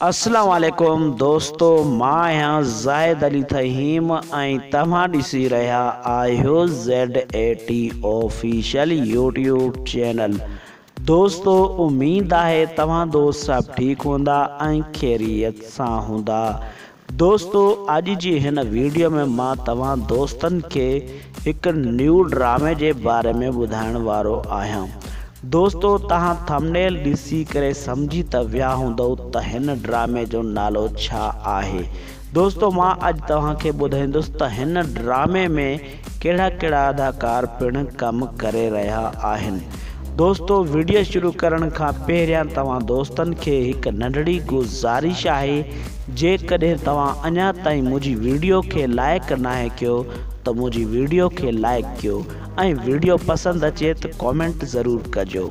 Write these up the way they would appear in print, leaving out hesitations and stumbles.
अस्सलाम वालेकुम दोस्तों, मां आहियां ज़ाहिद अली तहीम ऐं तव्हां ॾिसी रहिया आहियो ZAT ऑफिशियल यूट्यूब चैनल। दोस्तों, उम्मीद आहे तव्हां दोस्त सभु ठीकु हूंदा ऐं ख़ैरियत सां हूंदा। दोस्तों, अॼु जी हिन वीडियो में मां तव्हां दोस्तनि खे हिकु न्यू ड्रामे जे बारे में ॿुधाइण वारो आहियां। दोस्तों, तव्हां थंबनेल ॾिसी करे सम्झी त विया हूंदव त हिन ड्रामे जो नालो छा आहे। दोस्तों, मां अॼु तव्हांखे ॿुधाईंदुसि त हिन ड्रामे में कहिड़ा कहिड़ा अदाकार पिणु कमु करे रहिया आहिनि। दोस्तों, वीडियो शुरू करण खां पहिरियां तव्हां दोस्तनि खे हिकु नंढड़ी गुज़ारिश आहे, जेकॾहिं तव्हां अञा ताईं मुंहिंजी वीडियो खे लाइक नाहे कयो त मुंहिंजी वीडियो खे लाइक कयो ऐं वीडियो पसंदि अचे त कॉमेंट ज़रूरु कजो।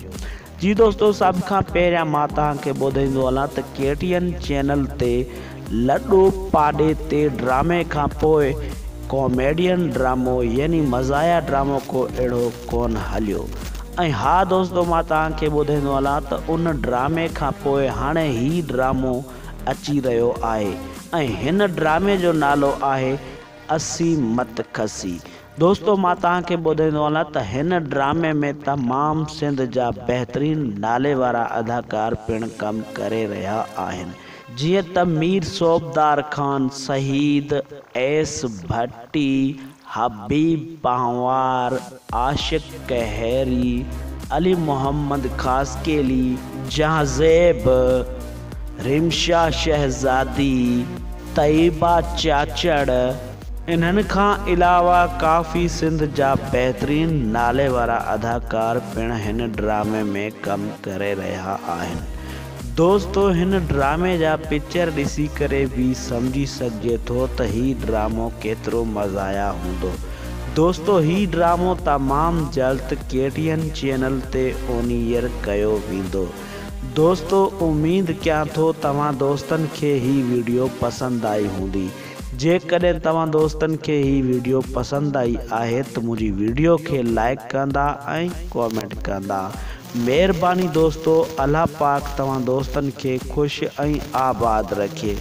जी दोस्तों, सभ खां पहिरियां मां तव्हांखे ॿुधाईंदो हलां त KTN चैनल ते लॾो पाॾे ते ड्रामे खां पोइ कॉमेडियन ड्रामो यानी मज़ाया ड्रामो को अहिड़ो कोन हलियो। ऐं हा दोस्तों, मां तव्हांखे ॿुधाईंदो हलां त उन ड्रामे खां पोइ हाणे ही ड्रामो अची रहियो आहे ऐं हिन ड्रामे जो नालो आहे असी मत खसी। दोस्तों, मां तव्हांखे ॿुधाईंदो हलां त हिन ड्रामे में तमामु सिंध जा बहितरीन नाले वारा अदाकार पिणु कमु करे रहिया आहिनि, जीअं त मीर सोबदार खान, शहीद, एस भट्टी, हबीब पांवार, आशिक कहरी, अली मोहम्मद खासकेली, जहाज़ेब, रिमशा शहज़ादी, तैयबा चाचड़। इन्हनि खां अलावा काफ़ी सिंध जा बहितरीन नाले वारा अदाकार पिणु हिन ड्रामे में कमु करे रहिया आहिनि। दोस्तों, हिन ड्रामे जा पिक्चर ॾिसी करे बि सम्झी सघिजे थो त ही ड्रामो केतिरो मज़ाया हूंदो। दोस्तों, ही ड्रामो तमामु जल्द KTN चैनल ते ऑन एयर कयो वेंदो। दोस्तों, उम्मीद कयां थो तव्हां दोस्तनि खे ही वीडियो पसंदि आई हूंदी। जेकॾहिं तव्हां दोस्तनि खे ही वीडियो पसंदि आई आहे त मुंहिंजी वीडियो खे लाइक कंदा ऐं कॉमेंट कंदा। महिरबानी दोस्तों, अल्लाह पाक तव्हां दोस्तनि खे ख़ुशि ऐं आबाद रखे।